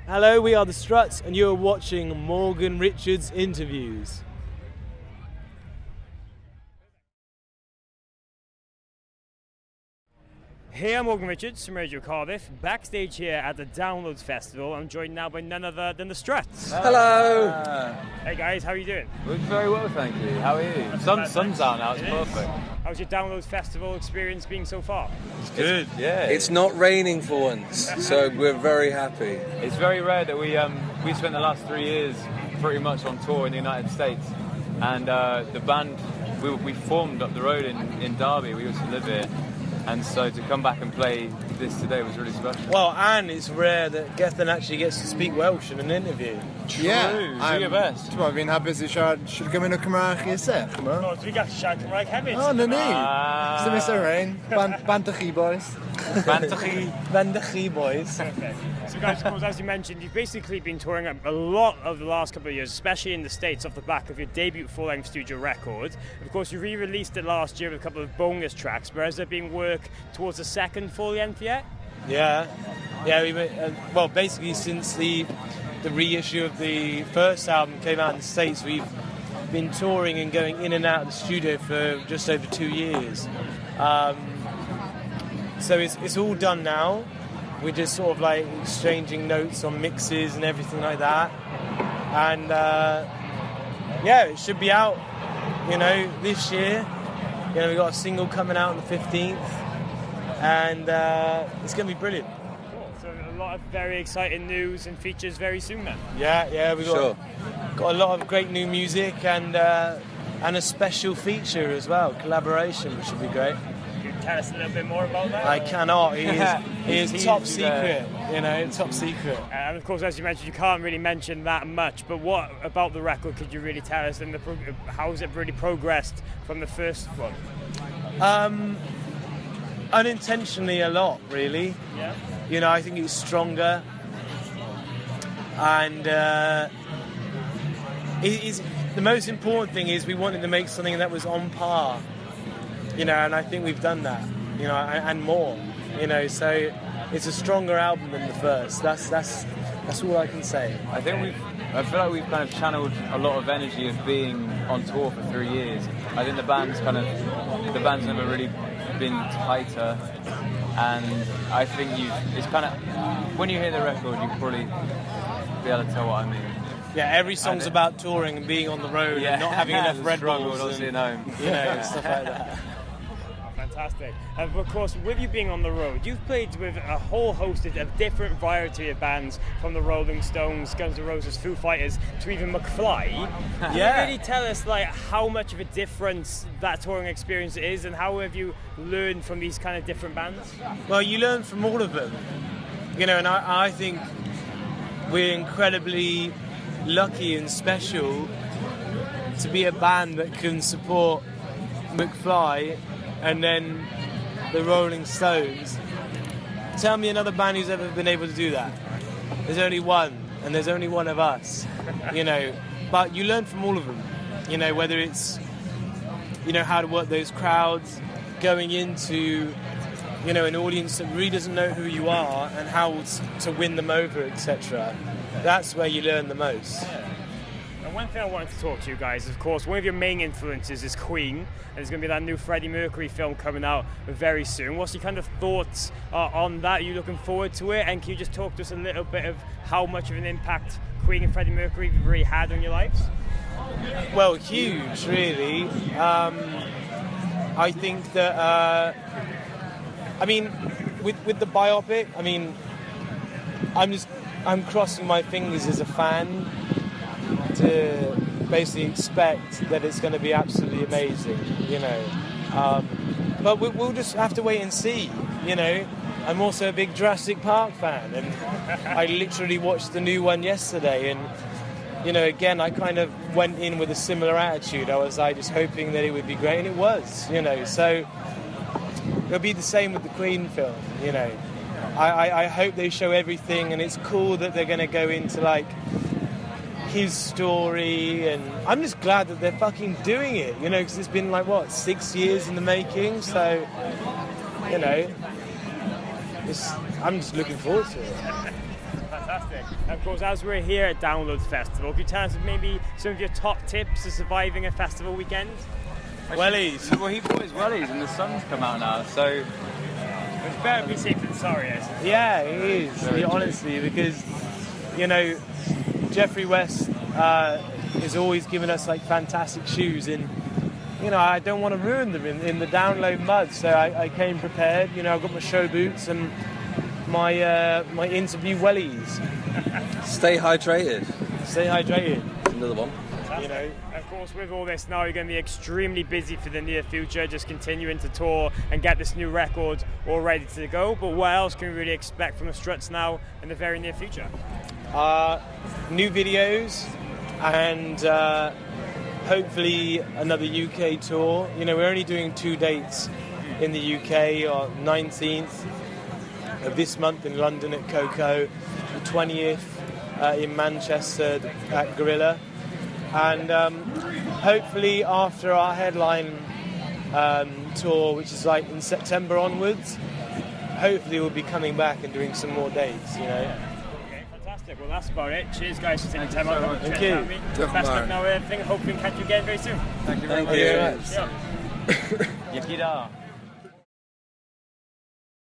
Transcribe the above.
Hello, we are the Struts, and you're watching Morgan Richards Interviews. Hey, I'm Morgan Richards from Radio Cardiff, backstage here at the Downloads Festival. I'm joined now by none other than the Struts. Hello! Hey guys, how are you doing? We're very well, thank you. How are you? Sun's out now, it's perfect. How's your Downloads Festival experience been so far? It's good. It's not raining for once, so we're very happy. It's very rare that we spent the last 3 years pretty much on tour in the United States, and the band, we formed up the road in Derby. We used to live here. And so to come back and play this today was really special. Well, and it's rare that Gethin actually gets to speak Welsh in an interview. True, do your best. Ti'n fi'n hapus i siarad gymaint o Cymraeg i sef, ch'mo? Oh, dwi gallu siarad Cymraeg hefyd. O, na ni. Sy'n Mr. Rain. Band chi, boys. Bandachi boys. Perfect. So guys, of course, as you mentioned, you've basically been touring a lot over the last couple of years, especially in the States, off the back of your debut full-length studio record. Of course, you re-released it last year with a couple of bonus tracks, but has there been work towards the second full-length yet? Yeah. Well, basically since the reissue of the first album came out in the States, we've been touring and going in and out of the studio for just over 2 years. So it's all done now. We're just sort of like exchanging notes on mixes and everything like that. And it should be out, this year. We've got a single coming out on the 15th. And it's going to be brilliant. Cool. So a lot of very exciting news and features very soon then. Yeah, we've got a lot of great new music and a special feature as well, collaboration, which should be great. Can you tell us a little bit more about that? I cannot. He is top secret, top secret. And of course, as you mentioned, you can't really mention that much, but what about the record could you really tell us, and how has it really progressed from the first one? Unintentionally a lot, really. Yeah. I think it's stronger, and the most important thing is we wanted to make something that was on par, and I think we've done that, and more, so it's a stronger album than the first. That's all I can say. I feel like we've kind of channeled a lot of energy of being on tour for 3 years. I think the band's never really been tighter, and I think it's kind of, when you hear the record, you can probably be able to tell what I mean. Yeah, every song's about touring and being on the road and not having enough Red Bulls not seeing home. Stuff like that. Fantastic. And of course, with you being on the road, you've played with a whole host of different variety of bands, from the Rolling Stones, Guns N' Roses, Foo Fighters, to even McFly. Can you really tell us how much of a difference that touring experience is, and how have you learned from these kind of different bands? Well, you learn from all of them, and I think we're incredibly lucky and special to be a band that can support McFly and then the Rolling Stones. Tell me another band who's ever been able to do that. There's only one, and there's only one of us, But you learn from all of them, whether it's, how to work those crowds, going into, an audience that really doesn't know who you are and how to win them over, etc. That's where you learn the most. And one thing I wanted to talk to you guys, of course, one of your main influences is Queen, and there's going to be that new Freddie Mercury film coming out very soon. What's your kind of thoughts on that? Are you looking forward to it? And can you just talk to us a little bit of how much of an impact Queen and Freddie Mercury have really had on your lives? Well, huge, really. I think that, with the biopic, I'm crossing my fingers as a fan to basically expect that it's going to be absolutely amazing, But we'll just have to wait and see, I'm also a big Jurassic Park fan, and I literally watched the new one yesterday, and, again, I kind of went in with a similar attitude. I was just hoping that it would be great, and it was, so it'll be the same with the Queen film, I hope they show everything, and it's cool that they're going to go into, his story, and I'm just glad that they're fucking doing it, because it's been 6 years in the making, so I'm just looking forward to it. Fantastic. And of course, as we're here at Downloads Festival, could you tell us maybe some of your top tips to surviving a festival weekend? Wellies. Well, he bought his wellies and the sun's come out now, so... It's better to be safe than sorry, I suppose. Yeah, it is, honestly, because, you know, Jeffrey West is always giving us like fantastic shoes, and, you know, I don't want to ruin them in the download mud, so I came prepared. You know, I've got my show boots and my my interview wellies. Stay hydrated. Stay hydrated. Another one. You know, of course, with all this now, you're going to be extremely busy for the near future, just continuing to tour and get this new record all ready to go. But what else can we really expect from the Struts now in the very near future? New videos and hopefully another UK tour. You know, we're only doing 2 dates in the UK, on 19th of this month in London at Coco, the 20th in Manchester at Gorilla. And hopefully after our headline tour, which is like in September onwards, hopefully we'll be coming back and doing some more dates, you know. Okay, fantastic. Well, that's about it. Cheers, guys, for taking time out. Thank you. Best luck now with everything. Hopefully we can catch you again very soon. Thank you Thank you very much. Yeah. Yakida.